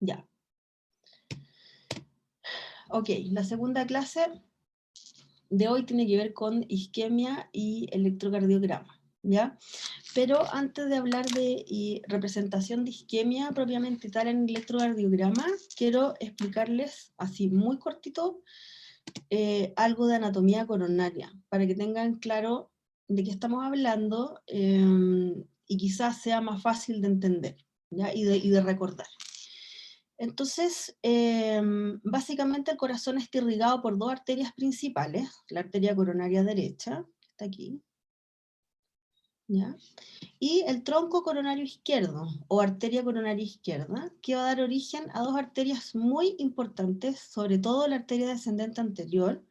Ya. Ok, la segunda clase de hoy tiene que ver con isquemia y electrocardiograma, ¿ya? Pero antes de hablar de representación de isquemia propiamente tal en electrocardiograma, quiero explicarles así muy cortito algo de anatomía coronaria, para que tengan claro de qué estamos hablando y quizás sea más fácil de entender, ¿ya? Y de recordar. Entonces, básicamente el corazón está irrigado por dos arterias principales, la arteria coronaria derecha, que está aquí, ¿ya? Y el tronco coronario izquierdo, o arteria coronaria izquierda, que va a dar origen a dos arterias muy importantes, sobre todo la arteria descendente anterior,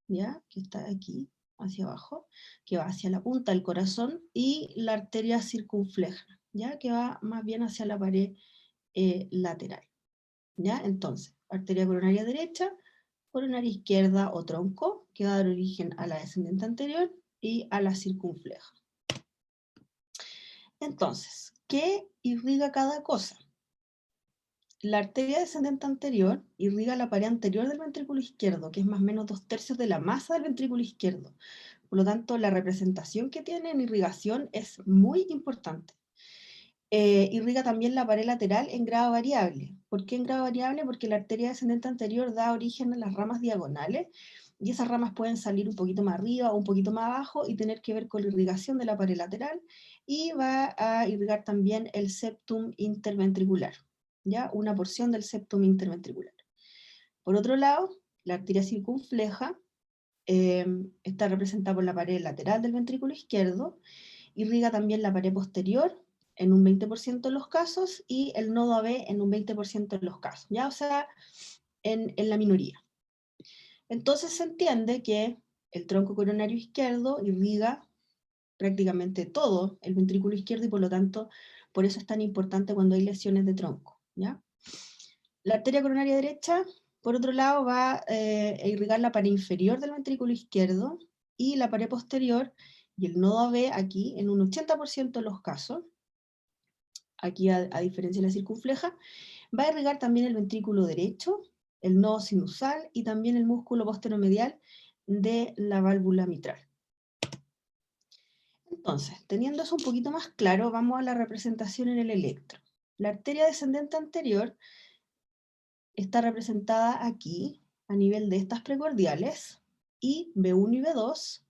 ¿ya? Que está aquí, hacia abajo, que va hacia la punta del corazón, y la arteria circunfleja, ¿ya? Que va más bien hacia la pared lateral. ¿Ya? Entonces, arteria coronaria derecha, coronaria izquierda o tronco, que va a dar origen a la descendente anterior y a la circunfleja. Entonces, ¿qué irriga cada cosa? La arteria descendente anterior irriga la pared anterior del ventrículo izquierdo, que es más o menos 2/3 de la masa del ventrículo izquierdo. Por lo tanto, la representación que tiene en irrigación es muy importante. Irriga también la pared lateral en grado variable. ¿Por qué en grado variable? Porque la arteria descendente anterior da origen a las ramas diagonales, y esas ramas pueden salir un poquito más arriba o un poquito más abajo y tener que ver con la irrigación de la pared lateral, y va a irrigar también el septum interventricular, ¿ya? Una porción del septum interventricular. Por otro lado, la arteria circunfleja está representada por la pared lateral del ventrículo izquierdo, irriga también la pared posterior en un 20% de los casos y el nodo AB en un 20% de los casos, ¿ya? O sea, en la minoría. Entonces se entiende que el tronco coronario izquierdo irriga prácticamente todo el ventrículo izquierdo, y por lo tanto, por eso es tan importante cuando hay lesiones de tronco, ¿ya? La arteria coronaria derecha, por otro lado, va a irrigar la pared inferior del ventrículo izquierdo y la pared posterior, y el nodo AB aquí en un 80% de los casos, aquí a diferencia de la circunfleja, va a irrigar también el ventrículo derecho, el nodo sinusal y también el músculo posteromedial de la válvula mitral. Entonces, teniendo eso un poquito más claro, vamos a la representación en el electro. La arteria descendente anterior está representada aquí a nivel de estas precordiales, y B1 y B2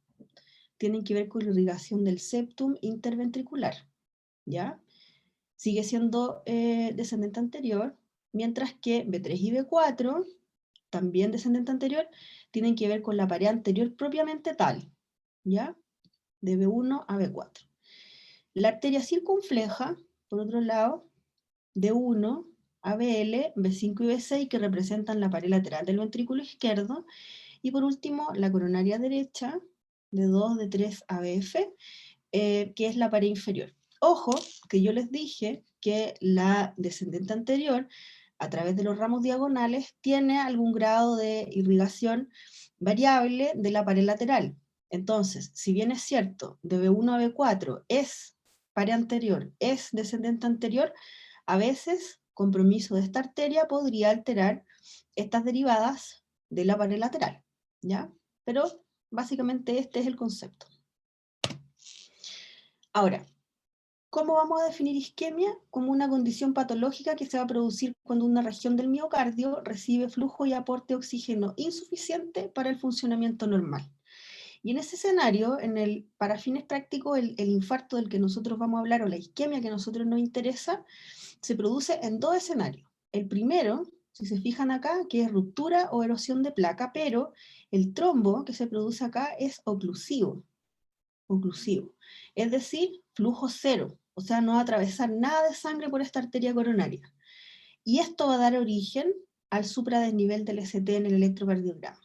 tienen que ver con la irrigación del septum interventricular, ¿ya? Sigue siendo descendente anterior, mientras que B3 y B4, también descendente anterior, tienen que ver con la pared anterior propiamente tal, ¿ya? De B1 a B4. La arteria circunfleja, por otro lado, de 1 a BL, B5 y B6, que representan la pared lateral del ventrículo izquierdo, y por último, la coronaria derecha, de 2, de 3 a BF, que es la pared inferior. Ojo, que yo les dije que la descendente anterior, a través de los ramos diagonales, tiene algún grado de irrigación variable de la pared lateral. Entonces, si bien es cierto, de B1 a B4 es pared anterior, es descendente anterior, a veces compromiso de esta arteria podría alterar estas derivadas de la pared lateral, ¿ya? Pero básicamente este es el concepto. Ahora, ¿cómo vamos a definir isquemia? Como una condición patológica que se va a producir cuando una región del miocardio recibe flujo y aporte de oxígeno insuficiente para el funcionamiento normal. Y en ese escenario, para fines prácticos, el infarto del que nosotros vamos a hablar, o la isquemia que a nosotros nos interesa, se produce en dos escenarios. El primero, si se fijan acá, que es ruptura o erosión de placa, pero el trombo que se produce acá es oclusivo. Es decir, flujo cero, o sea, no va a atravesar nada de sangre por esta arteria coronaria. Y esto va a dar origen al supradesnivel del ST en el electrocardiograma.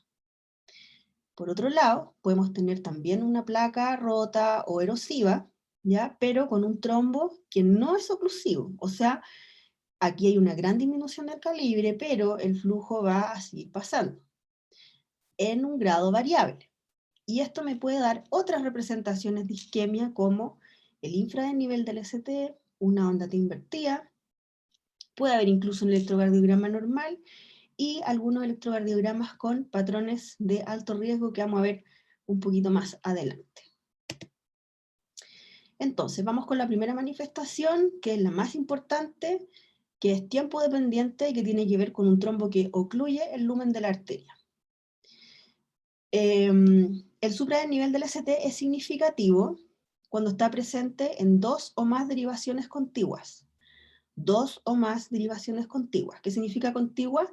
Por otro lado, podemos tener también una placa rota o erosiva, ¿ya? Pero con un trombo que no es oclusivo, o sea, aquí hay una gran disminución del calibre, pero el flujo va a seguir pasando en un grado variable. Y esto me puede dar otras representaciones de isquemia, como el infradesnivel del ST, una onda T invertida, Puede haber incluso un electrocardiograma normal y algunos electrocardiogramas con patrones de alto riesgo que vamos a ver un poquito más adelante. Entonces, vamos con la primera manifestación, que es la más importante, que es tiempo dependiente y que tiene que ver con un trombo que ocluye el lumen de la arteria. El supradesnivel del ST es significativo cuando está presente en dos o más derivaciones contiguas. Dos o más derivaciones contiguas. ¿Qué significa contigua?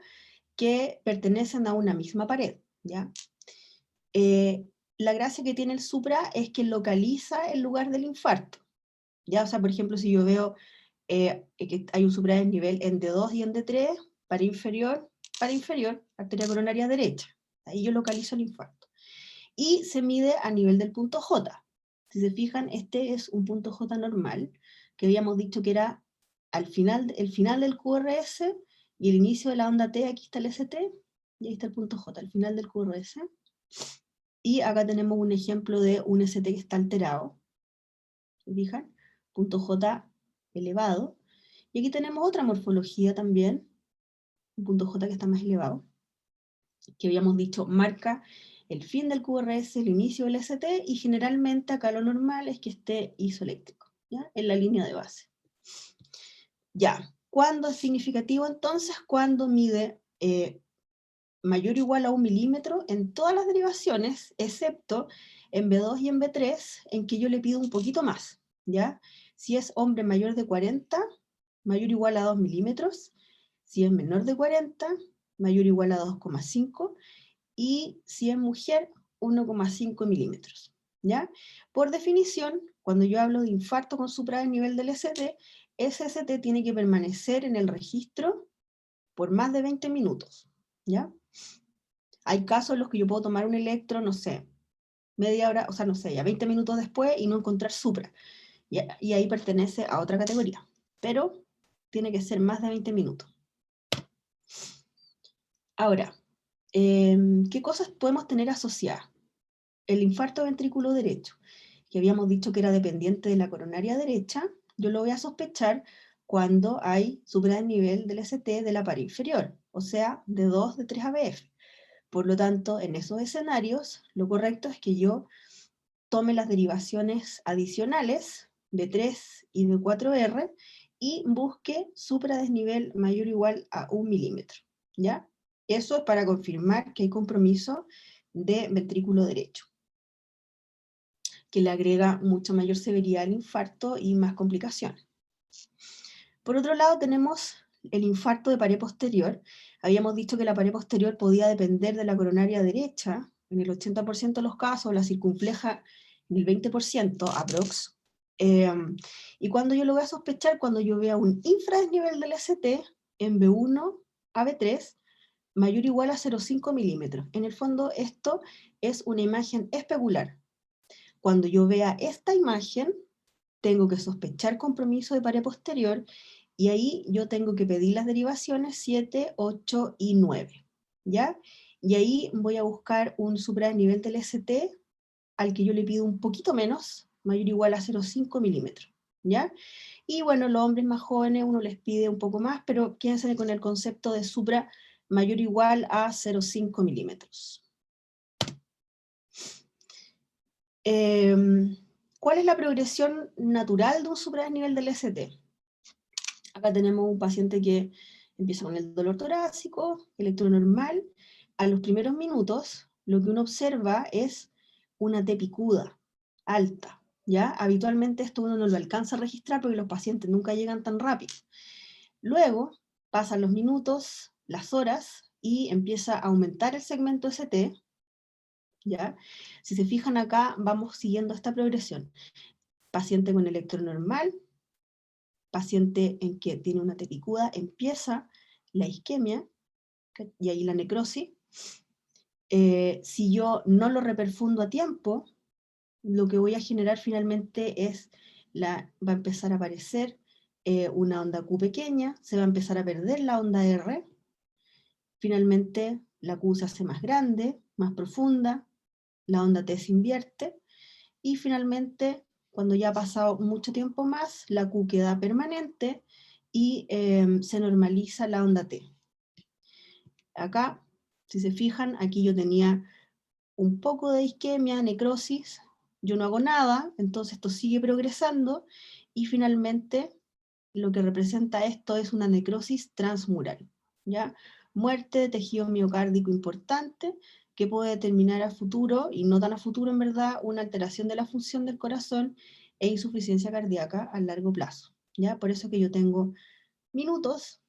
Que pertenecen a una misma pared, ¿ya? La gracia que tiene el supra es que localiza el lugar del infarto, ¿ya? O sea, por ejemplo, si yo veo que hay un supradesnivel en D2 y en D3, para inferior, arteria coronaria derecha. Ahí yo localizo el infarto. Y se mide a nivel del punto J. Si se fijan, este es un punto J normal, que habíamos dicho que era el final del QRS y el inicio de la onda T. Aquí está el ST, y ahí está el punto J, el final del QRS. Y acá tenemos un ejemplo de un ST que está alterado. ¿Se fijan? Punto J elevado. Y aquí tenemos otra morfología también, un punto J que está más elevado, que habíamos dicho marca el fin del QRS, el inicio del ST, y generalmente acá lo normal es que esté isoeléctrico, ¿ya? En la línea de base. Ya, ¿cuándo es significativo entonces? Cuando mide mayor o igual a 1 milímetro en todas las derivaciones, excepto en B2 y en B3, en que yo le pido un poquito más, ¿ya? Si es hombre mayor de 40, mayor o igual a 2 milímetros, si es menor de 40, mayor o igual a 2,5, y si es mujer, 1,5 milímetros, ¿ya? Por definición, cuando yo hablo de infarto con supradesnivel del ST, ese ST tiene que permanecer en el registro por más de 20 minutos, ¿ya? Hay casos en los que yo puedo tomar un electro, no sé, media hora, o sea, no sé, ya 20 minutos después y no encontrar supra, y ahí pertenece a otra categoría, pero tiene que ser más de 20 minutos. Ahora, ¿qué cosas podemos tener asociadas? El infarto ventrículo derecho, que habíamos dicho que era dependiente de la coronaria derecha, yo lo voy a sospechar cuando hay supradesnivel del ST de la pared inferior, o sea, de 2 de 3 ABF. Por lo tanto, en esos escenarios, lo correcto es que yo tome las derivaciones adicionales de 3 y de 4R y busque supradesnivel mayor o igual a 1 milímetro, ¿ya? Eso es para confirmar que hay compromiso de ventrículo derecho, que le agrega mucha mayor severidad al infarto y más complicaciones. Por otro lado tenemos el infarto de pared posterior. Habíamos dicho que la pared posterior podía depender de la coronaria derecha, en el 80% de los casos, la circunfleja en el 20%, aprox. Y cuando yo lo voy a sospechar, cuando yo vea un infradesnivel del ST en B1 a B3, mayor o igual a 0,5 milímetros. En el fondo esto es una imagen especular. Cuando yo vea esta imagen, tengo que sospechar compromiso de pared posterior y ahí yo tengo que pedir las derivaciones 7, 8 y 9, ¿ya? Y ahí voy a buscar un supradesnivel del ST al que yo le pido un poquito menos, mayor o igual a 0,5 milímetros, ¿ya? Y bueno, los hombres más jóvenes uno les pide un poco más, pero quédense con el concepto de supra mayor o igual a 0,5 milímetros. ¿Cuál es la progresión natural de un supradesnivel del ST? Acá tenemos un paciente que empieza con el dolor torácico, electro normal. A los primeros minutos, lo que uno observa es una T picuda, alta, ¿ya? Habitualmente esto uno no lo alcanza a registrar porque los pacientes nunca llegan tan rápido. Luego, pasan los minutos, las horas, y empieza a aumentar el segmento ST, ¿ya? Si se fijan acá, vamos siguiendo esta progresión. Paciente con electro normal, paciente en que tiene una T picuda, empieza la isquemia, y ahí la necrosis. Si yo no lo reperfundo a tiempo, lo que voy a generar finalmente es, va a empezar a aparecer una onda Q pequeña, se va a empezar a perder la onda R, finalmente la Q se hace más grande, más profunda, la onda T se invierte, y finalmente, cuando ya ha pasado mucho tiempo más, la Q queda permanente, y se normaliza la onda T. Acá, si se fijan, aquí yo tenía un poco de isquemia, necrosis, yo no hago nada, entonces esto sigue progresando, y finalmente lo que representa esto es una necrosis transmural, ¿ya? Muerte de tejido miocárdico importante, que puede determinar a futuro, y no tan a futuro en verdad, una alteración de la función del corazón e insuficiencia cardíaca a largo plazo, ¿ya? Por eso que yo tengo minutos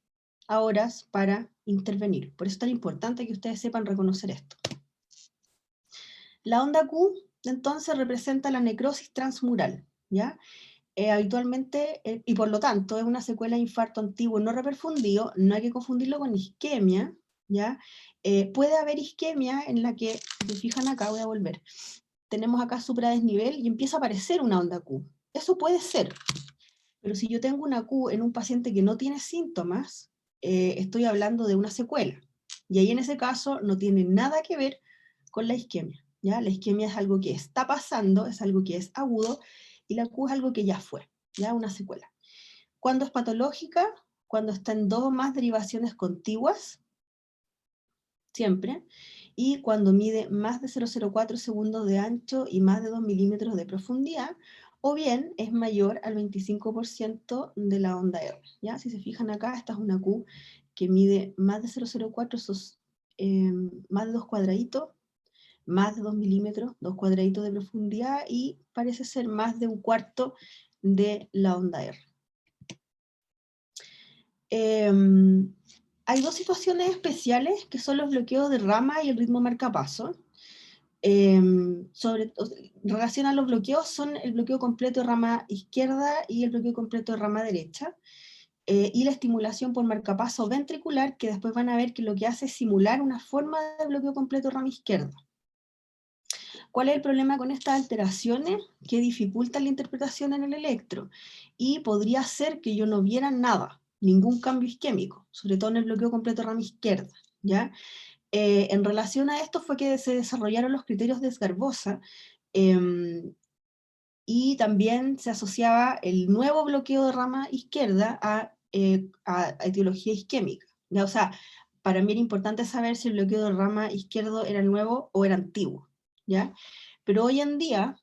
a horas para intervenir. Por eso es tan importante que ustedes sepan reconocer esto. La onda Q, entonces, representa la necrosis transmural, ¿ya? Habitualmente, y por lo tanto, es una secuela de infarto antiguo no reperfundido, no hay que confundirlo con isquemia, ¿ya? Puede haber isquemia en la que, si se fijan acá, voy a volver, tenemos acá supradesnivel y empieza a aparecer una onda Q. Eso puede ser, pero si yo tengo una Q en un paciente que no tiene síntomas, estoy hablando de una secuela. Y ahí en ese caso no tiene nada que ver con la isquemia, ¿ya? La isquemia es algo que está pasando, es algo que es agudo, y la Q es algo que ya fue, ¿ya? Una secuela. ¿Cuándo es patológica? Cuando está en 2 o más derivaciones contiguas, siempre, y cuando mide más de 0,04 segundos de ancho y más de 2 milímetros de profundidad, o bien es mayor al 25% de la onda R, ¿ya? Si se fijan acá, esta es una Q que mide más de 0,04, esos, más de 2 cuadraditos, más de 2 milímetros, 2 cuadraditos de profundidad, y parece ser más de un cuarto de la onda R. Hay dos situaciones especiales que son los bloqueos de rama y el ritmo marcapaso. En relación a los bloqueos, son el bloqueo completo de rama izquierda y el bloqueo completo de rama derecha, y la estimulación por marcapaso ventricular, que después van a ver que lo que hace es simular una forma de bloqueo completo de rama izquierda. ¿Cuál es el problema con estas alteraciones? Que dificultan la interpretación en el electro, y podría ser que yo no viera nada, ningún cambio isquémico, sobre todo en el bloqueo completo de rama izquierda, ¿ya? En relación a esto fue que se desarrollaron los criterios de Sgarbosa, y también se asociaba el nuevo bloqueo de rama izquierda a etiología isquémica, ¿ya? O sea, para mí era importante saber si el bloqueo de rama izquierdo era nuevo o era antiguo, ¿ya? Pero hoy en día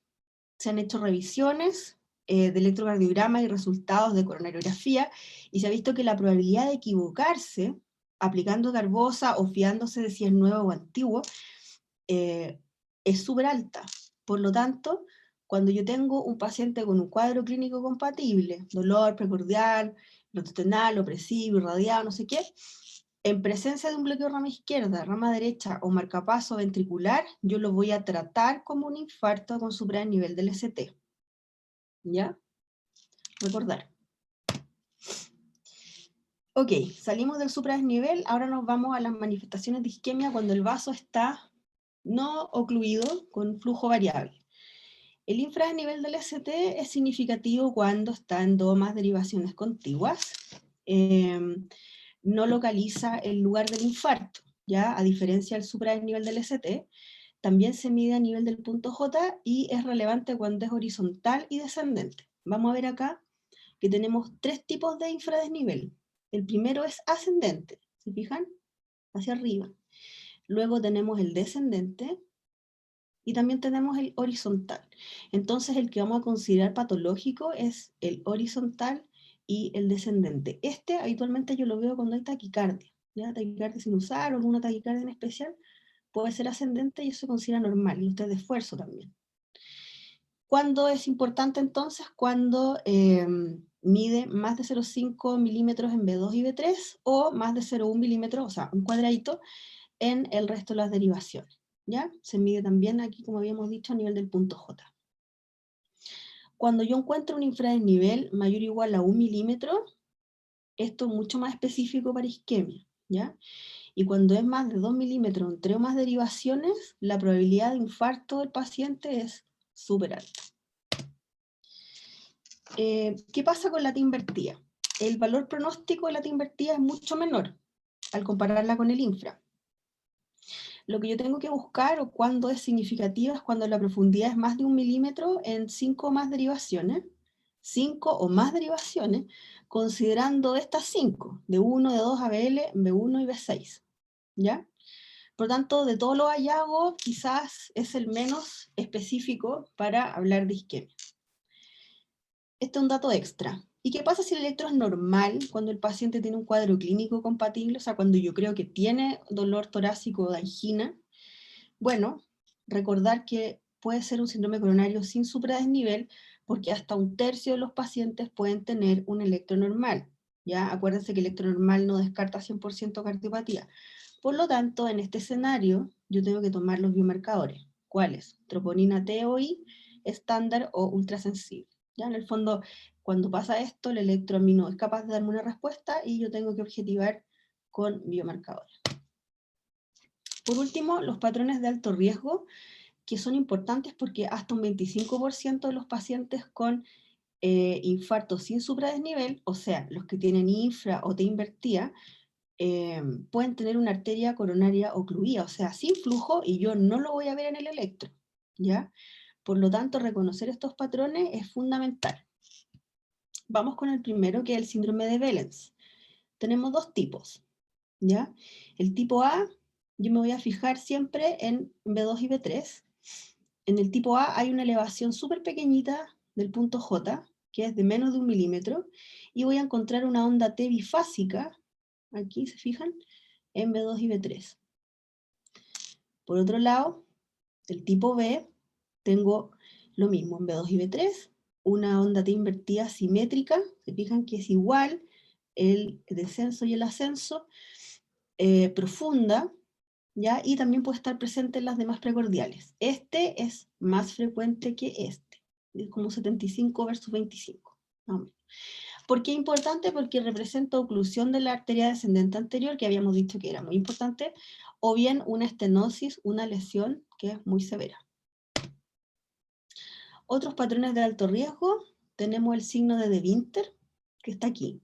se han hecho revisiones de electrocardiograma y resultados de coronariografía, y se ha visto que la probabilidad de equivocarse aplicando Garbosa o fiándose de si es nuevo o antiguo es súper alta. Por lo tanto, cuando yo tengo un paciente con un cuadro clínico compatible, dolor precordial, rototenal, opresivo, irradiado, no sé qué, en presencia de un bloqueo rama izquierda, rama derecha o marcapaso ventricular, yo lo voy a tratar como un infarto con supradesnivel del ST. ¿Ya? Recordar. Ok, salimos del supradesnivel, ahora nos vamos a las manifestaciones de isquemia cuando el vaso está no ocluido con flujo variable. El infradesnivel del ST es significativo cuando está en 2 o más derivaciones contiguas. No localiza el lugar del infarto, ¿ya? A diferencia del supradesnivel del ST, también se mide a nivel del punto J y es relevante cuando es horizontal y descendente. Vamos a ver acá que tenemos 3 tipos de infradesnivel. El primero es ascendente, ¿se fijan? Hacia arriba. Luego tenemos el descendente y también tenemos el horizontal. Entonces el que vamos a considerar patológico es el horizontal y el descendente. Este habitualmente yo lo veo cuando hay taquicardia, ¿ya? Taquicardia sinusal o alguna taquicardia en especial, puede ser ascendente y eso se considera normal, y usted de esfuerzo también. ¿Cuándo es importante entonces? Cuando mide más de 0,5 milímetros en B2 y B3 o más de 0,1 milímetros, o sea, un cuadradito, en el resto de las derivaciones, ¿ya? Se mide también aquí, como habíamos dicho, a nivel del punto J. Cuando yo encuentro un infradesnivel mayor o igual a 1 milímetro, esto es mucho más específico para isquemia, ¿ya? Y cuando es más de 2 milímetros en 3 o más derivaciones, la probabilidad de infarto del paciente es súper alta. ¿Qué pasa con la T invertida? El valor pronóstico de la T invertida es mucho menor al compararla con el infra. Lo que yo tengo que buscar, o cuando es significativa, es cuando la profundidad es más de 1 milímetro en 5 o más derivaciones, considerando estas 5, D1, D2, ABL, B1 y B6, ¿ya? Por lo tanto, de todos los hallazgos, quizás es el menos específico para hablar de isquemia. Este es un dato extra. ¿Y qué pasa si el electro es normal cuando el paciente tiene un cuadro clínico compatible? O sea, cuando yo creo que tiene dolor torácico o de angina. Bueno, recordar que puede ser un síndrome coronario sin supradesnivel porque hasta 1/3 de los pacientes pueden tener un electro normal. ¿Ya? Acuérdense que el electro normal no descarta 100% cardiopatía. Por lo tanto, en este escenario, yo tengo que tomar los biomarcadores. ¿Cuáles? Troponina T o I, estándar o ultrasensible. ¿Ya? En el fondo, cuando pasa esto, el electroamino es capaz de darme una respuesta y yo tengo que objetivar con biomarcadores. Por último, los patrones de alto riesgo, que son importantes porque hasta un 25% de los pacientes con infarto sin supradesnivel, o sea, los que tienen infra o T invertida, pueden tener una arteria coronaria ocluida, o sea, sin flujo, y yo no lo voy a ver en el electro, ¿ya? Por lo tanto, reconocer estos patrones es fundamental. Vamos con el primero, que es el síndrome de Wellens. Tenemos dos tipos, ¿ya? El tipo A, yo me voy a fijar siempre en B2 y B3. En el tipo A hay una elevación súper pequeñita del punto J, que es de menos de 1 milímetro, y voy a encontrar una onda T bifásica, aquí se fijan, en B2 y B3. Por otro lado, el tipo B, tengo lo mismo en B2 y B3, una onda T invertida simétrica, se fijan que es igual el descenso y el ascenso, profunda, ¿ya? Y también puede estar presente en las demás precordiales. Este es más frecuente que este, es como 75 versus 25, más o menos. ¿Por qué importante? Porque representa oclusión de la arteria descendente anterior, que habíamos dicho que era muy importante, o bien una estenosis, una lesión que es muy severa. Otros patrones de alto riesgo, tenemos el signo de Winter, que está aquí,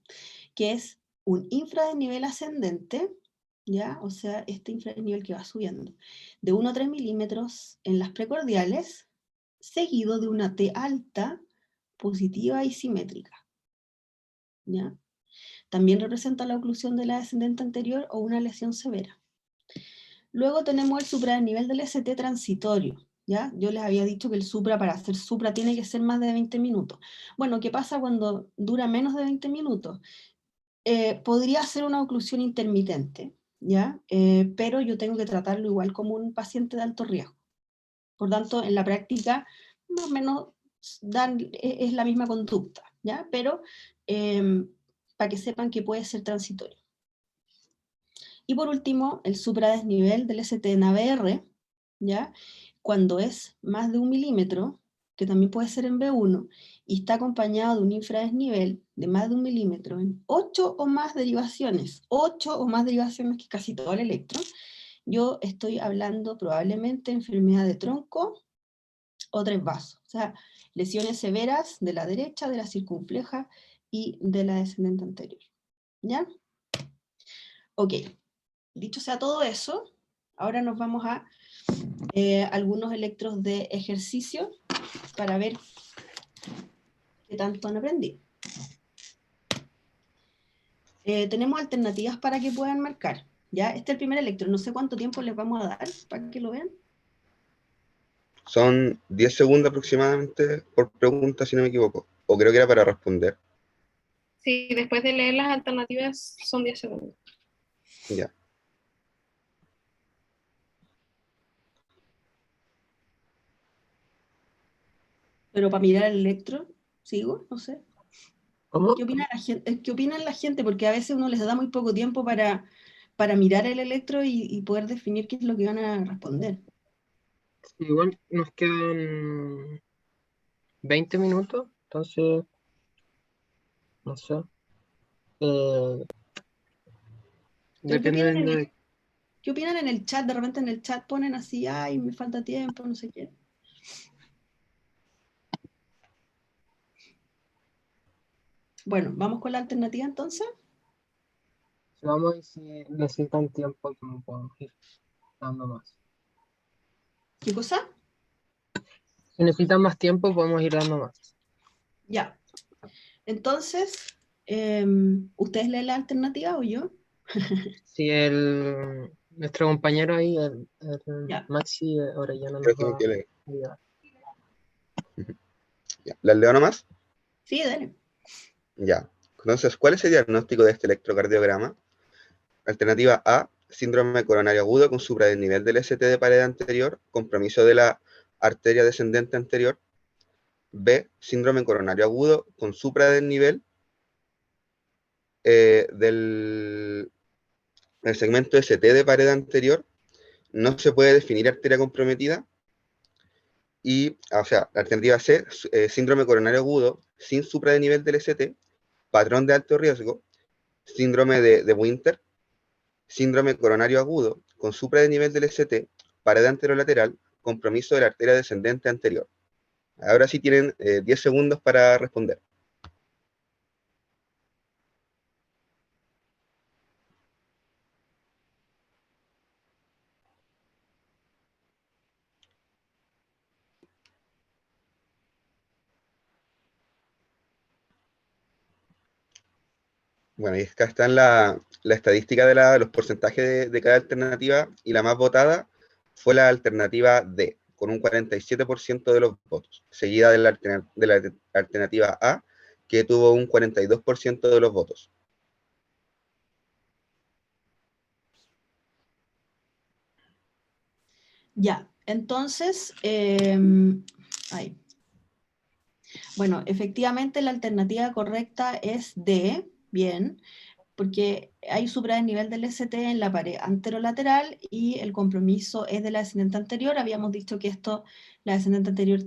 que es un infradesnivel ascendente, ¿ya? O sea, este infradesnivel que va subiendo, de 1 a 3 milímetros en las precordiales, seguido de una T alta, positiva y simétrica, ¿ya? También representa la oclusión de la descendente anterior o una lesión severa. Luego tenemos el supradesnivel del ST transitorio, ¿ya? Yo les había dicho que el supra, para hacer supra, tiene que ser más de 20 minutos. Bueno, ¿qué pasa cuando dura menos de 20 minutos? Podría ser una oclusión intermitente, ¿ya? Pero yo tengo que tratarlo igual como un paciente de alto riesgo. Por tanto, en la práctica, más o menos es la misma conducta, ¿ya? Pero para que sepan que puede ser transitorio. Y por último, el supradesnivel del ST en ABR, ¿ya? Cuando es más de 1 milímetro, que también puede ser en B1, y está acompañado de un infradesnivel de más de 1 milímetro en 8 o más derivaciones, 8 o más derivaciones, que casi todo el electro, yo estoy hablando probablemente de enfermedad de tronco o tres vasos, o sea, lesiones severas de la derecha, de la circunfleja y de la descendente anterior, ¿ya? Ok. Dicho sea todo eso, ahora nos vamos a algunos electros de ejercicio para ver qué tanto han aprendido. Tenemos alternativas para que puedan marcar. ¿Ya? Este es el primer electro, no sé cuánto tiempo les vamos a dar para que lo vean. Son 10 segundos aproximadamente por pregunta, si no me equivoco. O creo que era para responder. Sí, después de leer las alternativas son 10 segundos. Ya. Pero para mirar el electro, ¿sigo? No sé. ¿Cómo? ¿Qué opina la gente? ¿Qué opina la gente? Porque a veces uno les da muy poco tiempo para mirar el electro y poder definir qué es lo que van a responder. Igual nos quedan 20 minutos, entonces, no sé. Pero Dependiendo de... ¿qué opinan en el chat? De repente en el chat ponen así, ay, me falta tiempo, no sé qué. Bueno, ¿vamos con la alternativa entonces? Si vamos y si necesitan tiempo, como podemos ir dando más. ¿Qué cosa? Si necesitan más tiempo, podemos ir dando más. Ya. Entonces, ¿Ustedes leen la alternativa o yo? Si nuestro compañero ahí, el Ya. Maxi Orellana, Creo nos que tengo va que a leer. ayudar. Ya. ¿Las leo nomás? Sí, dale. Ya. Entonces, ¿cuál es el diagnóstico de este electrocardiograma? Alternativa A, síndrome coronario agudo con supradesnivel del ST de pared anterior, compromiso de la arteria descendente anterior. B, síndrome coronario agudo con supradesnivel del segmento ST de pared anterior. No se puede definir arteria comprometida. Y, o sea, la alternativa C, síndrome coronario agudo sin supradesnivel del ST, patrón de alto riesgo, síndrome de Winter, síndrome coronario agudo con supradesnivel del ST, pared anterolateral, compromiso de la arteria descendente anterior. Ahora sí tienen 10 segundos para responder. Bueno, y acá están la estadística de los porcentajes de cada alternativa, y la más votada fue la alternativa D, con un 47% de los votos, seguida de la alternativa A, que tuvo un 42% de los votos. Ya, entonces, ay. Bueno, efectivamente la alternativa correcta es D, bien, porque hay supradesnivel del ST en la pared anterolateral y el compromiso es de la descendente anterior. Habíamos dicho que esto, la descendente anterior,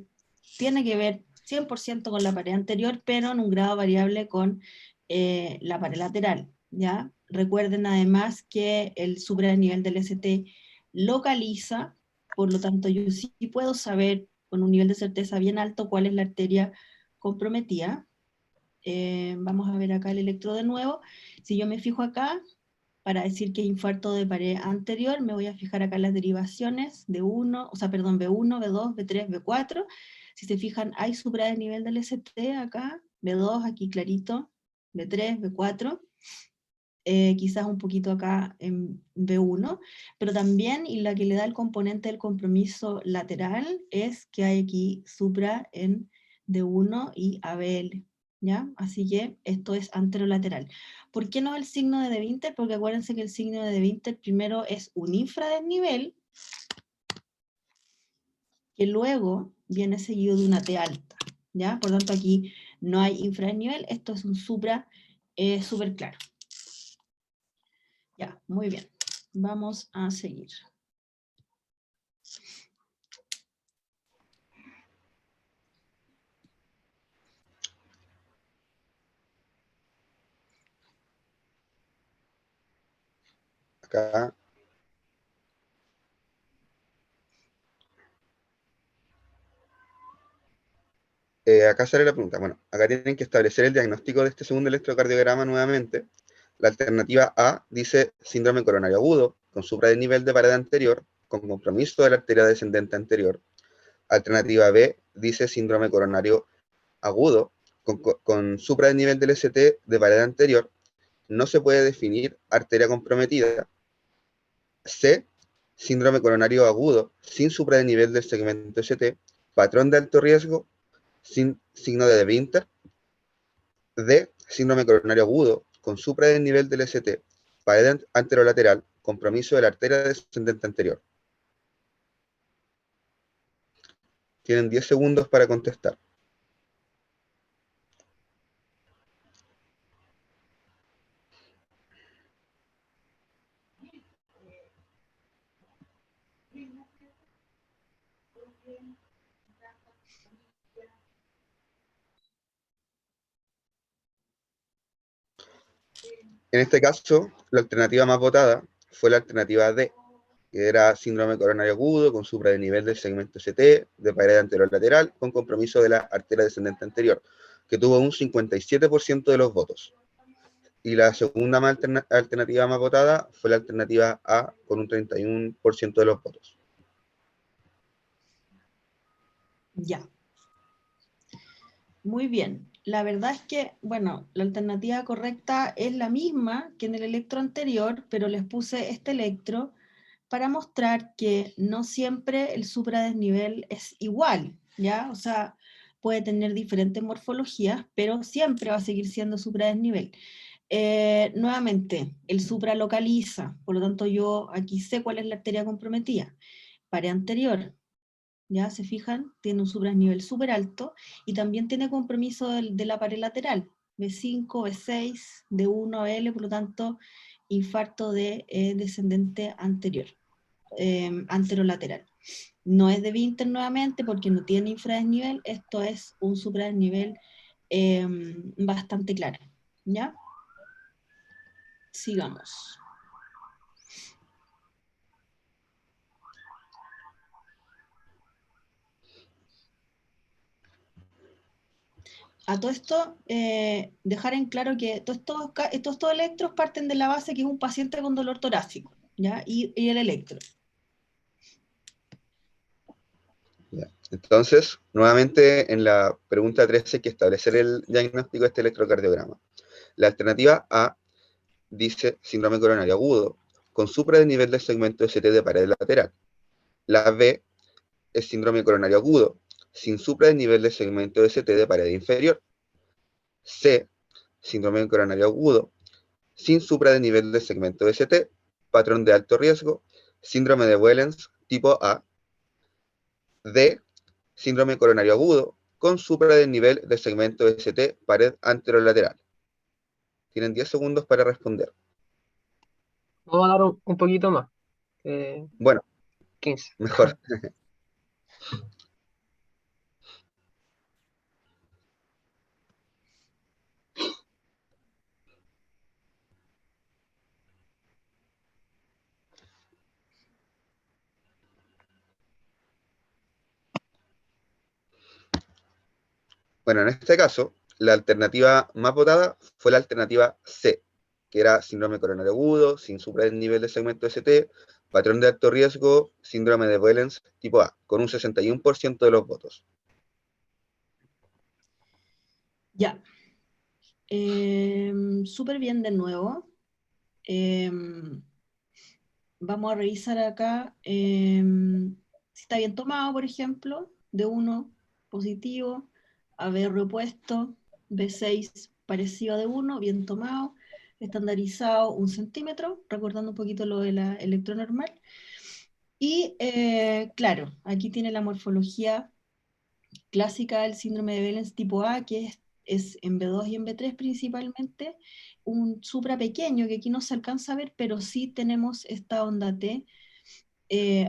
tiene que ver 100% con la pared anterior, pero en un grado variable con la pared lateral, ¿ya? Recuerden además que el supradesnivel del ST localiza, por lo tanto yo sí puedo saber con un nivel de certeza bien alto cuál es la arteria comprometida. Vamos a ver acá el electro de nuevo. Si yo me fijo acá, para decir que es infarto de pared anterior, me voy a fijar acá en las derivaciones de 1, o sea, perdón, B1, B2, B3, B4. Si se fijan, hay supradesnivel del ST acá, B2 aquí clarito, B3, B4. Quizás un poquito acá en B1, pero también, y la que le da el componente del compromiso lateral, es que hay aquí supra en D1 y ABL, ¿ya? Así que esto es anterolateral. ¿Por qué no el signo de De Winter? Porque acuérdense que el signo de De Winter primero es un infradesnivel, que luego viene seguido de una T alta, ¿ya? Por lo tanto aquí no hay infradesnivel, esto es un supra súper claro. Ya, muy bien. Vamos a seguir. Acá, acá sale la pregunta. Bueno, acá tienen que establecer el diagnóstico de este segundo electrocardiograma nuevamente. La alternativa A dice síndrome coronario agudo, con supradesnivel de pared anterior, con compromiso de la arteria descendente anterior. Alternativa B dice síndrome coronario agudo, con supradesnivel del ST de pared anterior. No se puede definir arteria comprometida. C, síndrome coronario agudo, sin supradesnivel del segmento ST, patrón de alto riesgo, sin signo de De Winter. D, síndrome coronario agudo, con supradesnivel del ST, pared anterolateral, compromiso de la arteria descendente anterior. Tienen 10 segundos para contestar. En este caso, la alternativa más votada fue la alternativa D, que era síndrome coronario agudo con supradesnivel del segmento ST, de pared anterolateral, con compromiso de la arteria descendente anterior, que tuvo un 57% de los votos. Y la segunda alternativa más votada fue la alternativa A, con un 31% de los votos. Ya. Muy bien. La verdad es que, bueno, la alternativa correcta es la misma que en el electro anterior, pero les puse este electro para mostrar que no siempre el supradesnivel es igual, ¿ya? O sea, puede tener diferentes morfologías, pero siempre va a seguir siendo supradesnivel. Nuevamente, el supra localiza, por lo tanto yo aquí sé cuál es la arteria comprometida. Pared anterior, ¿ya? ¿Se fijan? Tiene un supradesnivel súper alto y también tiene compromiso de la pared lateral, B5, B6, D1, L, por lo tanto, infarto de descendente anterior, anterolateral. No es de Winter nuevamente porque no tiene infradesnivel, esto es un supradesnivel bastante claro, ¿ya? Sigamos. A todo esto, dejar en claro que estos dos electros parten de la base que es un paciente con dolor torácico, ¿ya? Y el electro. Ya. Entonces, nuevamente en la pregunta 13 hay que establecer el diagnóstico de este electrocardiograma. La alternativa A dice síndrome coronario agudo, con supradesnivel del segmento ST de pared lateral. La B es síndrome coronario agudo, sin supradesnivel del segmento ST de pared inferior. C, síndrome coronario agudo, sin supradesnivel del segmento ST, patrón de alto riesgo, síndrome de Wellens tipo A. D, síndrome coronario agudo, con supradesnivel del segmento ST, pared anterolateral. Tienen 10 segundos para responder. Vamos a dar un poquito más. Bueno, 15. mejor. Bueno, en este caso, la alternativa más votada fue la alternativa C, que era síndrome coronario agudo, sin supradesnivel del segmento ST, patrón de alto riesgo, síndrome de Wellens tipo A, con un 61% de los votos. Ya. Súper bien de nuevo. Vamos a revisar acá si está bien tomado, por ejemplo, D1 positivo, AB repuesto, B6 parecido a D1, bien tomado, estandarizado 1 centímetro, recordando un poquito lo de la electronormal. Y claro, aquí tiene la morfología clásica del síndrome de Wellens tipo A, que es en B2 y en B3 principalmente, un supra pequeño que aquí no se alcanza a ver, pero sí tenemos esta onda T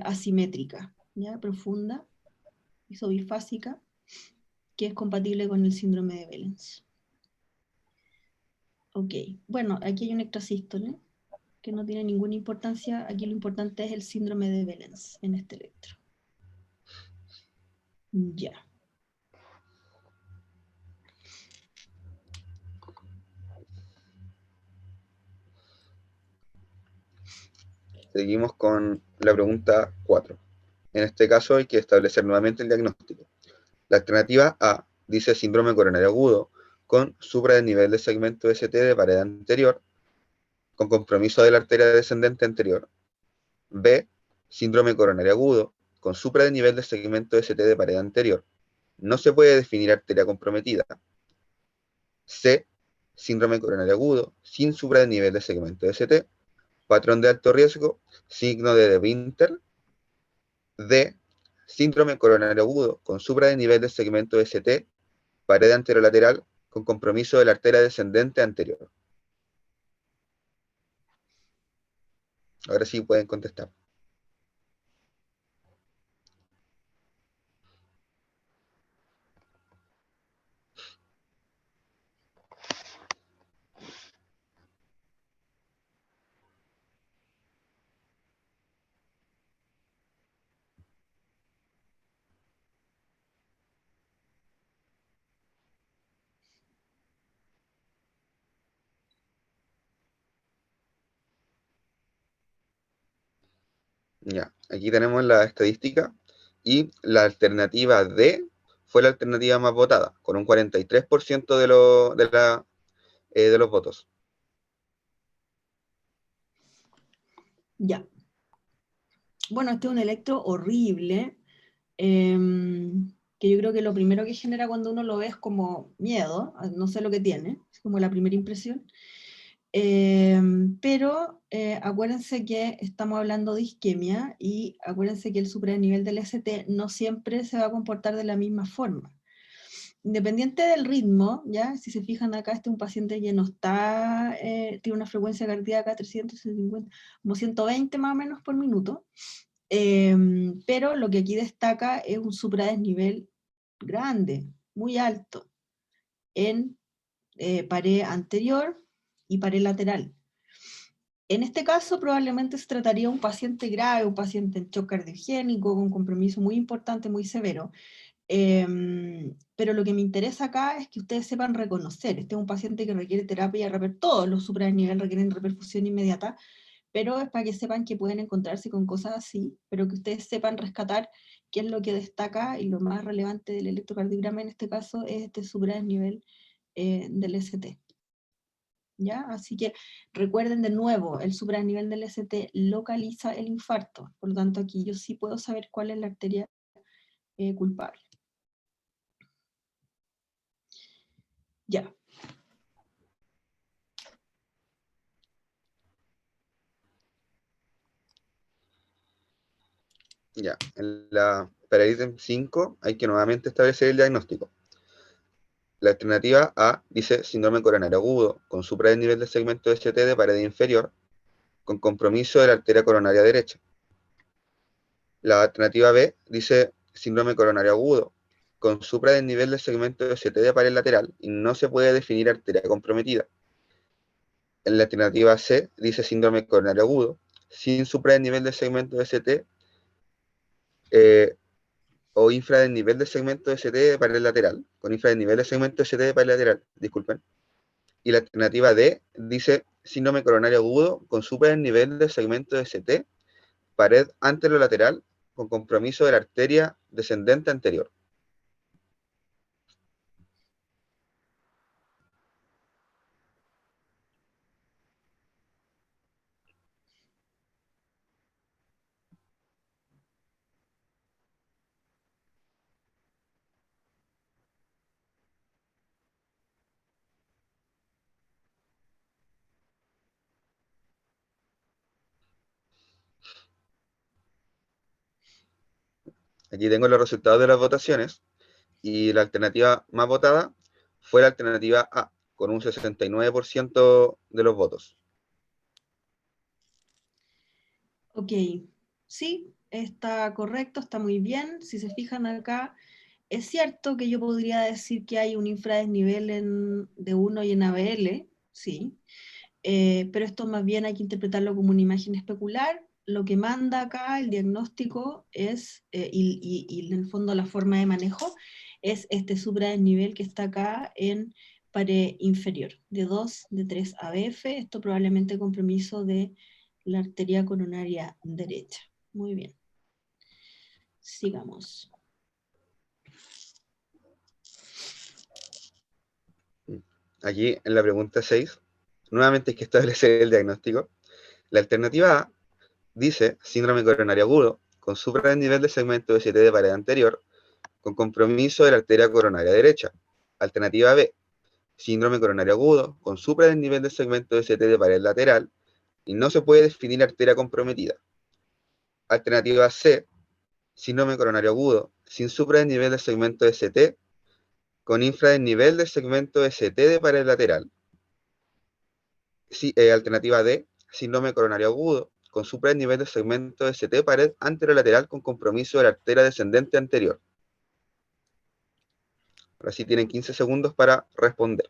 asimétrica, ¿ya? Profunda, isobifásica, que es compatible con el síndrome de Wellens. Ok, bueno, aquí hay un extrasístole que no tiene ninguna importancia, aquí lo importante es el síndrome de Wellens en este electro. Ya. Seguimos con la pregunta 4. En este caso hay que establecer nuevamente el diagnóstico. La alternativa A dice síndrome coronario agudo, con supradesnivel del segmento ST de pared anterior, con compromiso de la arteria descendente anterior. B, síndrome coronario agudo, con supradesnivel del segmento ST de pared anterior. No se puede definir arteria comprometida. C, síndrome coronario agudo, sin supradesnivel del segmento ST, patrón de alto riesgo, signo de Winter. D, síndrome coronario agudo, con supradesnivel del segmento ST, pared anterolateral, con compromiso de la arteria descendente anterior. Ahora sí pueden contestar. Ya, aquí tenemos la estadística y la alternativa D fue la alternativa más votada, con un 43% de los votos. Ya. Bueno, este es un electro horrible, que yo creo que lo primero que genera cuando uno lo ve es como miedo, no sé lo que tiene, es como la primera impresión. Pero acuérdense que estamos hablando de isquemia y acuérdense que el supranivel del ST no siempre se va a comportar de la misma forma. Independiente del ritmo, ¿ya? Si se fijan acá, este es un paciente que no está, tiene una frecuencia cardíaca 350, como 120 más o menos por minuto, pero lo que aquí destaca es un supradesnivel grande, muy alto, en pared anterior y pared lateral. En este caso, probablemente se trataría de un paciente grave, un paciente en shock cardiogénico, con compromiso muy importante, muy severo. Pero lo que me interesa acá es que ustedes sepan reconocer. Este es un paciente que requiere terapia y todos los supranivel requieren reperfusión inmediata, pero es para que sepan que pueden encontrarse con cosas así, pero que ustedes sepan rescatar qué es lo que destaca y lo más relevante del electrocardiograma en este caso es este supradesnivel del ST. ¿Ya? Así que recuerden de nuevo, el supranivel del ST localiza el infarto, por lo tanto aquí yo sí puedo saber cuál es la arteria culpable. Ya. Ya, para el ítem 5 hay que nuevamente establecer el diagnóstico. La alternativa A dice síndrome coronario agudo, con supradesnivel del segmento ST de pared inferior, con compromiso de la arteria coronaria derecha. La alternativa B dice síndrome coronario agudo, con supradesnivel del segmento ST de pared lateral y no se puede definir arteria comprometida. En la alternativa C dice síndrome coronario agudo, sin supradesnivel del segmento ST o infradesnivel del segmento ST de pared lateral, con infradesnivel del segmento ST de pared lateral, disculpen. Y la alternativa D dice síndrome coronario agudo con supradesnivel del segmento ST, pared anterolateral, con compromiso de la arteria descendente anterior. Aquí tengo los resultados de las votaciones y la alternativa más votada fue la alternativa A, con un 69% de los votos. Ok, sí, está correcto, está muy bien. Si se fijan acá, es cierto que yo podría decir que hay un infradesnivel de 1 y en ABL, sí, pero esto más bien hay que interpretarlo como una imagen especular. Lo que manda acá el diagnóstico es, y en el fondo la forma de manejo, es este supradesnivel que está acá en pared inferior, de 2, de 3 ABF, esto probablemente compromiso de la arteria coronaria derecha. Muy bien. Sigamos. Aquí en la pregunta 6, nuevamente hay que establecer el diagnóstico. La alternativa A dice síndrome coronario agudo, con supradesnivel del segmento ST de pared anterior, con compromiso de la arteria coronaria derecha. Alternativa B, síndrome coronario agudo, con supradesnivel del segmento ST de pared lateral, y no se puede definir arteria comprometida. Alternativa C, síndrome coronario agudo, sin supradesnivel del segmento ST, con infradesnivel del segmento ST de pared lateral. Alternativa D, síndrome coronario agudo, con supradesnivel del segmento ST pared anterolateral con compromiso de la arteria descendente anterior. Ahora sí tienen 15 segundos para responder.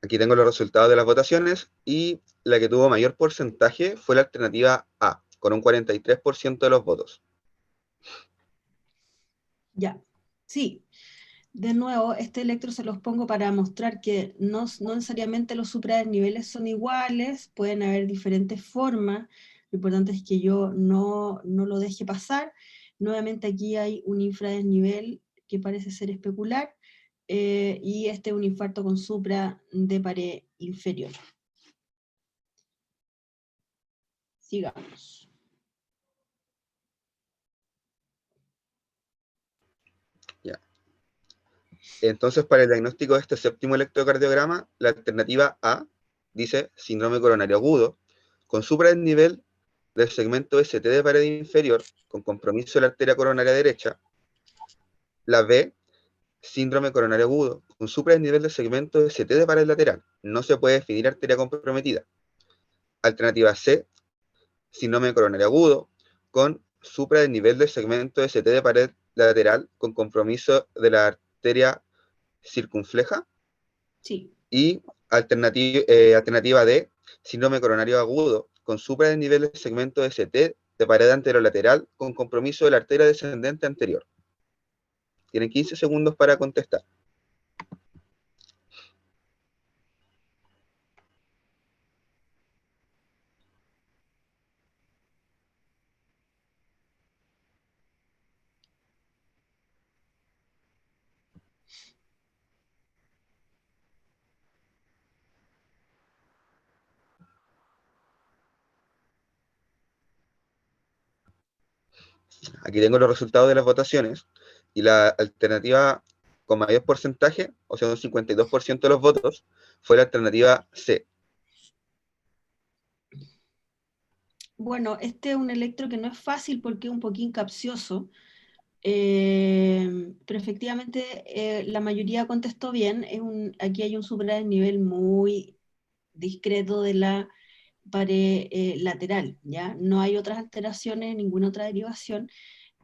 Aquí tengo los resultados de las votaciones y la que tuvo mayor porcentaje fue la alternativa A, con un 43% de los votos. Ya, sí. De nuevo, este electro se los pongo para mostrar que no necesariamente los supradesniveles son iguales, pueden haber diferentes formas. Lo importante es que yo no lo deje pasar. Nuevamente aquí hay un infradesnivel que parece ser especular, y este es un infarto con supra de pared inferior. Sigamos. Ya. Entonces, para el diagnóstico de este séptimo electrocardiograma, la alternativa A dice síndrome coronario agudo, con supradesnivel del segmento ST de pared inferior, con compromiso de la arteria coronaria derecha. La B, síndrome coronario agudo, con supradesnivel del segmento ST de pared lateral. No se puede definir arteria comprometida. Alternativa C, síndrome coronario agudo, con supradesnivel del segmento ST de pared lateral, con compromiso de la arteria circunfleja. Sí. Y alternativa D, síndrome coronario agudo, con supradesnivel del segmento ST de pared anterolateral, con compromiso de la arteria descendente anterior. Tienen 15 segundos para contestar. Aquí tengo los resultados de las votaciones y la alternativa con mayor porcentaje, o sea, un 52% de los votos, fue la alternativa C. Bueno, este es un electro que no es fácil porque es un poquín capcioso, pero efectivamente la mayoría contestó bien. Aquí hay un supradesnivel muy discreto de la pared lateral, ¿ya? No hay otras alteraciones, ninguna otra derivación.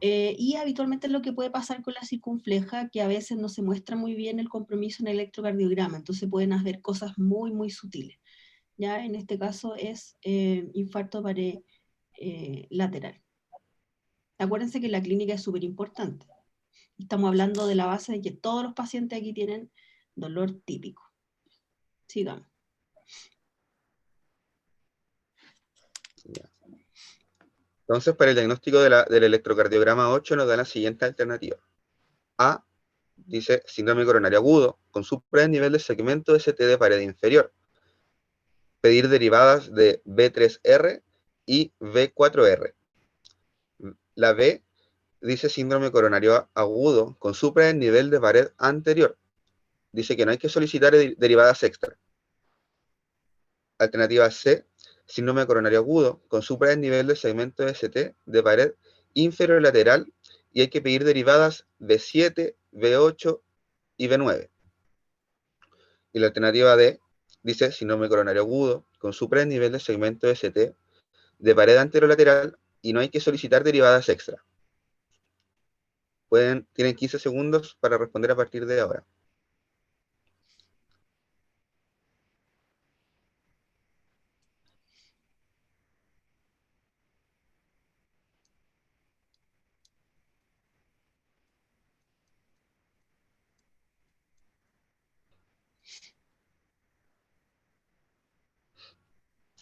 Y habitualmente es lo que puede pasar con la circunfleja, que a veces no se muestra muy bien el compromiso en el electrocardiograma, entonces pueden haber cosas muy, muy sutiles. Ya en este caso es infarto pared lateral. Acuérdense que la clínica es súper importante. Estamos hablando de la base de que todos los pacientes aquí tienen dolor típico. Sigamos. Entonces, para el diagnóstico del electrocardiograma 8 nos da la siguiente alternativa. A, dice síndrome coronario agudo, con supradesnivel del segmento ST de pared inferior. Pedir derivadas de B3R y B4R. La B dice síndrome coronario agudo, con supradesnivel de pared anterior. Dice que no hay que solicitar derivadas extra. Alternativa C, síndrome coronario agudo, con supradesnivel del segmento ST de pared inferior lateral, y hay que pedir derivadas B7, B8 y B9. Y la alternativa D dice síndrome coronario agudo, con supradesnivel del segmento ST de pared anterolateral, y no hay que solicitar derivadas extra. Tienen 15 segundos para responder a partir de ahora.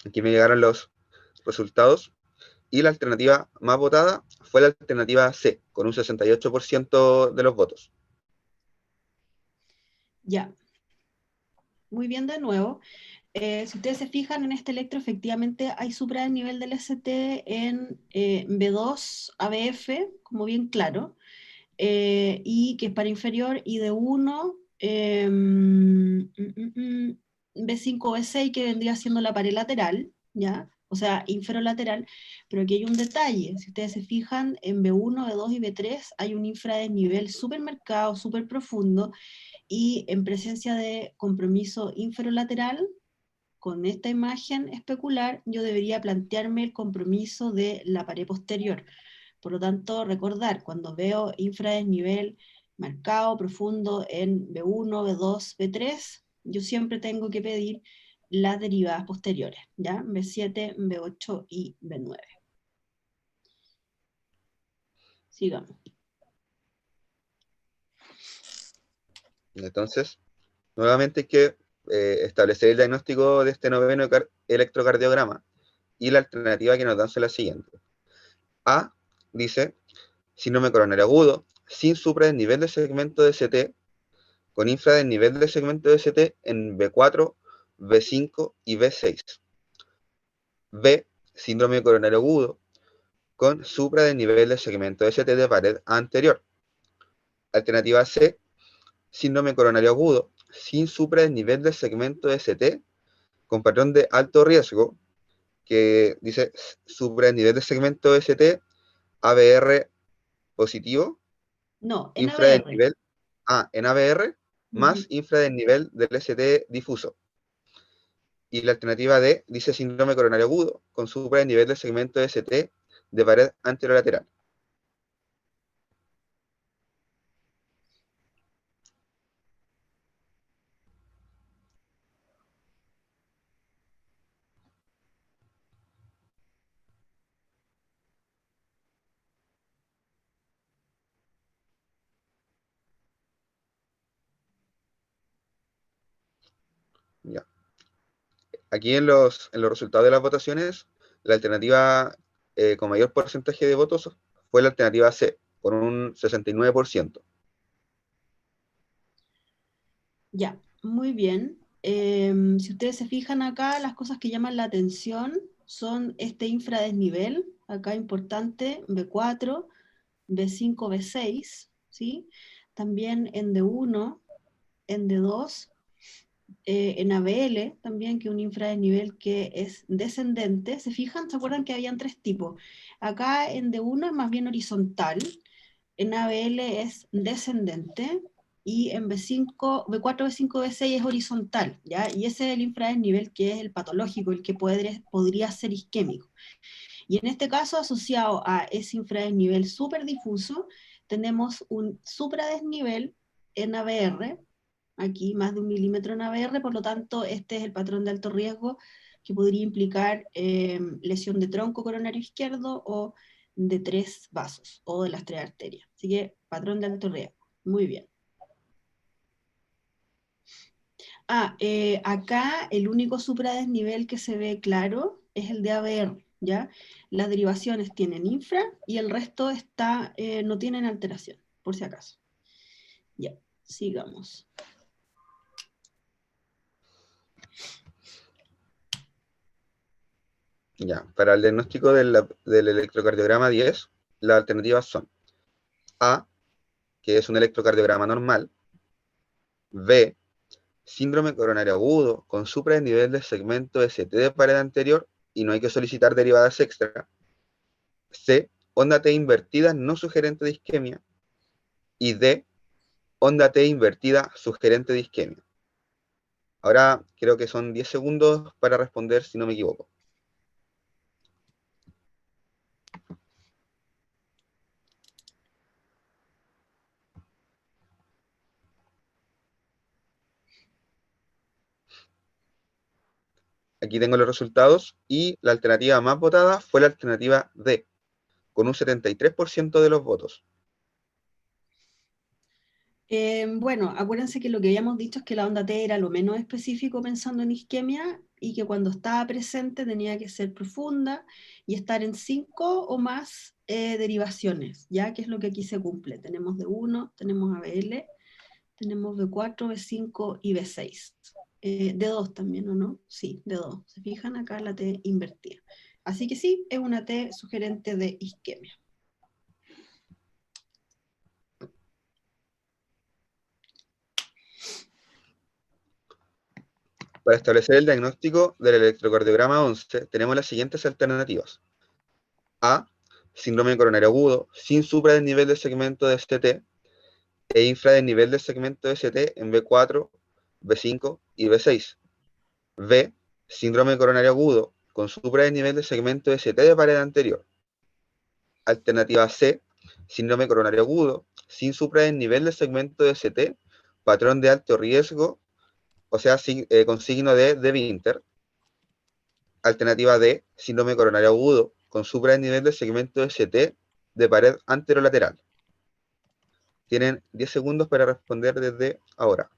Aquí me llegaron los resultados y la alternativa más votada fue la alternativa C, con un 68% de los votos. Ya. Muy bien de nuevo. Si ustedes se fijan en este electro, efectivamente hay supradesnivel del ST en B2 ABF, como bien claro, y que es para inferior, y de 1 B5 B6, que vendría siendo la pared lateral, ¿ya? O sea, inferolateral, pero aquí hay un detalle. Si ustedes se fijan, en B1, B2 y B3 hay un infradesnivel súper marcado, súper profundo, y en presencia de compromiso inferolateral, con esta imagen especular, yo debería plantearme el compromiso de la pared posterior. Por lo tanto, recordar, cuando veo infradesnivel marcado, profundo en B1, B2, B3, yo siempre tengo que pedir las derivadas posteriores, ¿ya? B7, B8 y B9. Sigamos. Entonces, nuevamente hay que establecer el diagnóstico de este noveno electrocardiograma, y la alternativa que nos dan es la siguiente. A dice síndrome coronario agudo, sin supradesnivel de segmento de ST, con infradesnivel de segmento de ST en B4, B5 y B6. B, síndrome coronario agudo, con supradesnivel de segmento de ST de pared anterior. Alternativa C, síndrome coronario agudo, sin supradesnivel de segmento de ST, con patrón de alto riesgo, que dice supradesnivel de segmento de ST, ABR positivo, No, en ABR. infradesnivel en ABR, más infradesnivel del ST difuso. Y la alternativa D dice síndrome coronario agudo, con supradesnivel del segmento de ST de pared anterolateral. Ya. Aquí en los resultados de las votaciones, la alternativa con mayor porcentaje de votos fue la alternativa C, con un 69%. Ya, muy bien. Si ustedes se fijan acá, las cosas que llaman la atención son este infradesnivel, acá importante, B4, B5, B6, ¿sí? También en D1, en D2, en ABL también, que un infradesnivel que es descendente. ¿Se fijan? ¿Se acuerdan que habían tres tipos? Acá en D1 es más bien horizontal, en ABL es descendente, y en B5, B4, B5, B6 es horizontal, ¿ya? Y ese es el infradesnivel que es el patológico, el que podría ser isquémico. Y en este caso, asociado a ese infradesnivel superdifuso, tenemos un supradesnivel en ABR, aquí más de 1 milímetro en ABR, por lo tanto, este es el patrón de alto riesgo que podría implicar lesión de tronco coronario izquierdo o de 3 vasos o de las 3 arterias. Así que patrón de alto riesgo. Muy bien. Acá el único supradesnivel que se ve claro es el de ABR, ¿ya? Las derivaciones tienen infra y el resto no tienen alteración, por si acaso. Ya, sigamos. Ya, para el diagnóstico del electrocardiograma 10, las alternativas son A, que es un electrocardiograma normal; B, síndrome coronario agudo con supradesnivel del segmento ST de pared anterior y no hay que solicitar derivadas extra; C, onda T invertida no sugerente de isquemia; y D, onda T invertida sugerente de isquemia. Ahora creo que son 10 segundos para responder si no me equivoco. Aquí tengo los resultados y la alternativa más votada fue la alternativa D, con un 73% de los votos. Bueno, acuérdense que lo que habíamos dicho es que la onda T era lo menos específico pensando en isquemia y que cuando estaba presente tenía que ser profunda y estar en 5 o más derivaciones, ya que es lo que aquí se cumple. Tenemos D1, tenemos ABL, tenemos B4, B5 y B6. D2 también, ¿o no? Sí, D2. ¿Se fijan? Acá la T invertida. Así que sí, es una T sugerente de isquemia. Para establecer el diagnóstico del electrocardiograma 11, tenemos las siguientes alternativas. A, síndrome coronario agudo, sin supradesnivel del segmento de ST e infradesnivel del segmento de ST en B4, B5 y B6. B, síndrome coronario agudo, con supradesnivel del segmento de ST de pared anterior. Alternativa C, síndrome coronario agudo, sin supradesnivel del segmento de ST, patrón de alto riesgo o sea, con signo de Winther. Alternativa D, síndrome coronario agudo, con supra-desnivel del segmento ST de pared anterolateral. Tienen 10 segundos para responder desde ahora.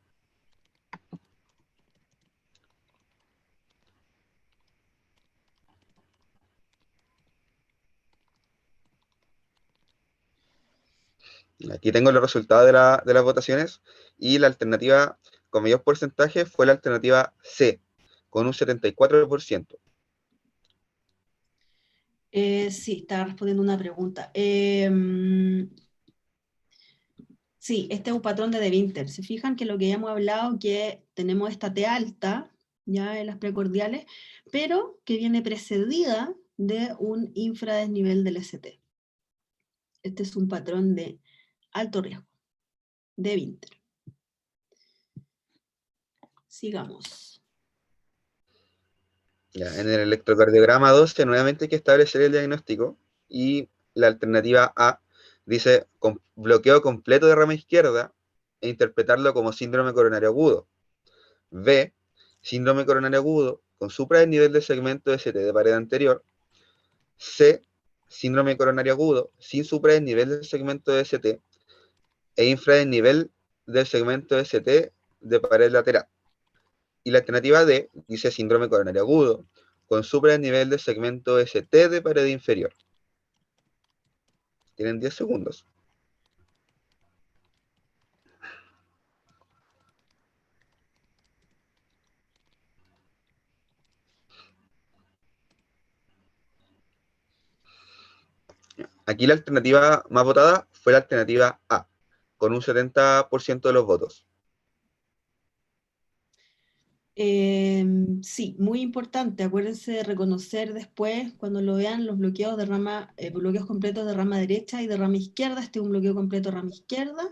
Aquí tengo los resultados de las votaciones y la alternativa con mayor porcentaje fue la alternativa C, con un 74%. Sí, estaba respondiendo una pregunta. Sí, este es un patrón de Winter. Se fijan que lo que ya hemos hablado, que tenemos esta T alta, ya en las precordiales, pero que viene precedida de un infradesnivel del ST. Este es un patrón de alto riesgo, de Winter. Sigamos. Ya, en el electrocardiograma 12 nuevamente hay que establecer el diagnóstico y la alternativa A dice bloqueo completo de rama izquierda e interpretarlo como síndrome coronario agudo. B, síndrome coronario agudo con supradesnivel del segmento ST de pared anterior. C, síndrome coronario agudo sin supradesnivel del segmento ST e infradesnivel del segmento ST de pared lateral. Y la alternativa D dice síndrome coronario agudo con supradesnivel del segmento ST de pared inferior. Tienen 10 segundos. Aquí la alternativa más votada fue la alternativa A, con un 70% de los votos. Sí, muy importante. Acuérdense de reconocer después, cuando lo vean, los bloqueos de rama, bloqueos completos de rama derecha y de rama izquierda. Este es un bloqueo completo de rama izquierda.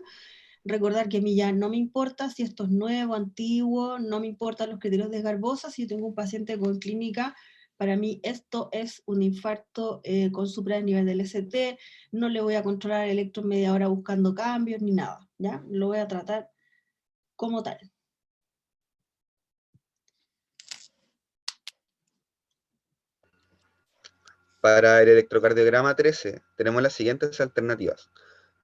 Recordar que a mí ya no me importa si esto es nuevo, antiguo, no me importan los criterios de Garbosa. Si yo tengo un paciente con clínica, para mí esto es un infarto con supradesnivel del ST. No le voy a controlar el electro media hora buscando cambios ni nada, ¿ya? Lo voy a tratar como tal. Para el electrocardiograma 13 tenemos las siguientes alternativas.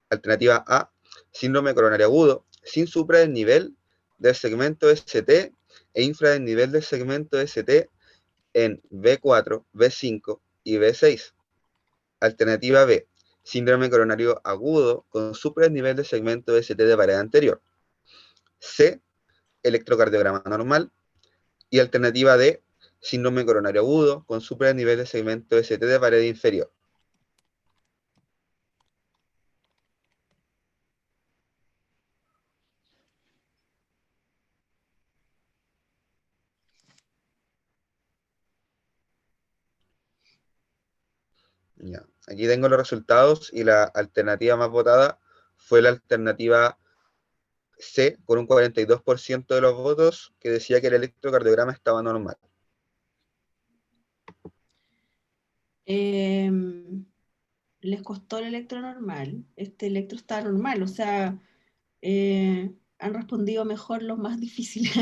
Alternativa A, síndrome coronario agudo, sin supradesnivel del segmento ST e infradesnivel del segmento ST en B4, B5 y B6. Alternativa B, síndrome coronario agudo con supradesnivel del segmento ST de pared anterior. C, electrocardiograma normal. Y alternativa D, síndrome coronario agudo con supradesnivel del segmento ST de pared inferior. Ya. Aquí tengo los resultados y la alternativa más votada fue la alternativa C, con un 42% de los votos, que decía que el electrocardiograma estaba normal. Les costó el electro normal. Este electro está normal, o sea, han respondido mejor los más difíciles,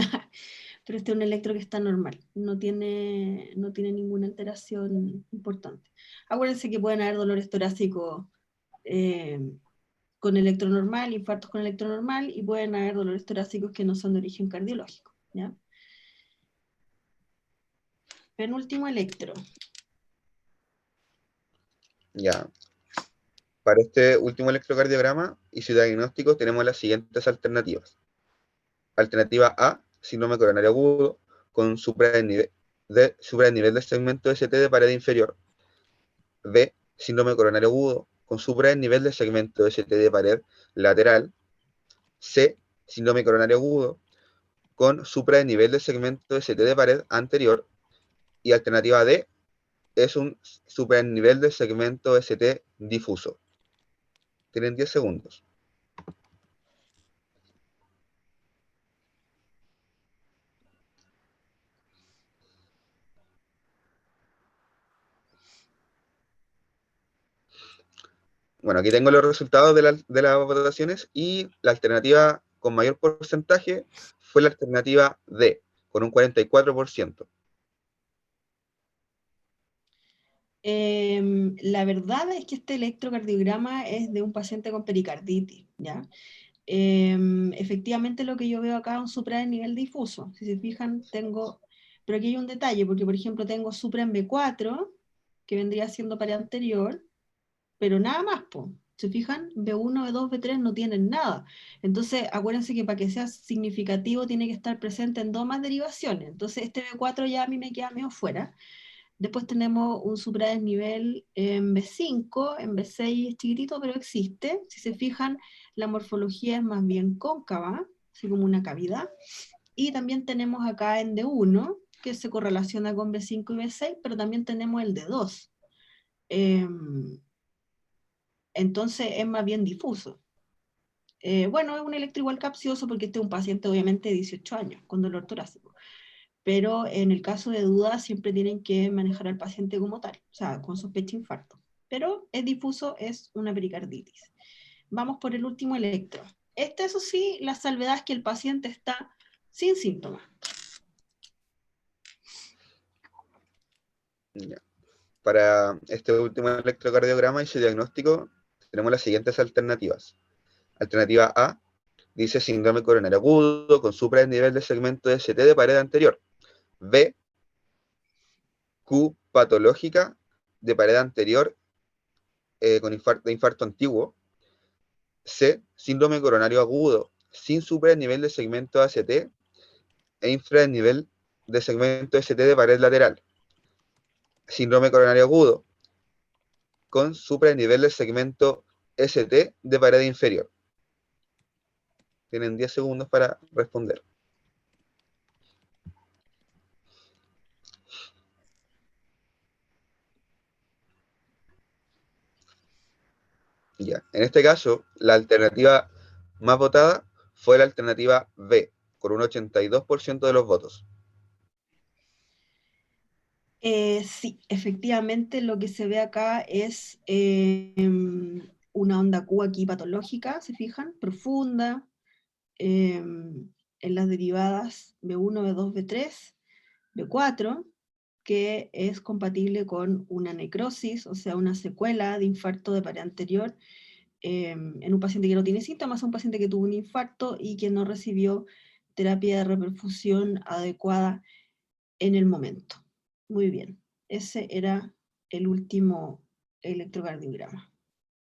pero este es un electro que está normal, no tiene ninguna alteración importante. Acuérdense que pueden haber dolores torácicos eh, con electro normal, infartos con electro normal, y pueden haber dolores torácicos que no son de origen cardiológico, ¿ya? Penúltimo electro. Ya. Para este último electrocardiograma y su diagnóstico tenemos las siguientes alternativas. Alternativa A, síndrome coronario agudo con supradesnivel del segmento ST de pared inferior. B, síndrome coronario agudo con supradesnivel del segmento ST de pared lateral. C, síndrome coronario agudo con supradesnivel del segmento ST de pared anterior. Y alternativa D es un supradesnivel del segmento ST difuso. Tienen 10 segundos. Bueno, aquí tengo los resultados de las votaciones y la alternativa con mayor porcentaje fue la alternativa D, con un 44%. La verdad es que este electrocardiograma es de un paciente con pericarditis, ¿ya? Efectivamente lo que yo veo acá es un supra de nivel difuso. Si se fijan, tengo... Pero aquí hay un detalle, porque por ejemplo tengo supra en B4, que vendría siendo pared anterior, pero nada más, po. ¿Se fijan? B1, B2, B3 no tienen nada. Entonces, acuérdense que para que sea significativo tiene que estar presente en dos más derivaciones. Entonces, este B4 ya a mí me queda medio fuera. Después tenemos un supradesnivel en B5, en B6 es chiquitito, pero existe. Si se fijan, la morfología es más bien cóncava, así como una cavidad. Y también tenemos acá en D1, que se correlaciona con B5 y B6, pero también tenemos el D2. Entonces es más bien difuso. Bueno, es un electro igual capcioso porque este es un paciente obviamente de 18 años con dolor torácico. Pero en el caso de duda siempre tienen que manejar al paciente como tal, o sea, con sospecha de infarto. Pero es difuso, es una pericarditis. Vamos por el último electro. Este, eso sí, la salvedad es que el paciente está sin síntomas. Ya. Para este último electrocardiograma y su diagnóstico, tenemos las siguientes alternativas. Alternativa A dice síndrome coronario agudo con supradesnivel de segmento de ST de pared anterior. B, Q patológica de pared anterior con infarto antiguo. C, síndrome coronario agudo sin supradesnivel de segmento ACT e infradesnivel de segmento ST de pared lateral. Síndrome coronario agudo con supradesnivel del segmento ST de pared inferior. Tienen 10 segundos para responder. Ya. En este caso, la alternativa más votada fue la alternativa B, con un 82% de los votos. Sí, efectivamente lo que se ve acá es una onda Q aquí patológica, ¿se fijan? Profunda, en las derivadas B1, B2, B3, B4, que es compatible con una necrosis, o sea, una secuela de infarto de pared anterior en un paciente que no tiene síntomas, un paciente que tuvo un infarto y que no recibió terapia de reperfusión adecuada en el momento. Muy bien, ese era el último electrocardiograma.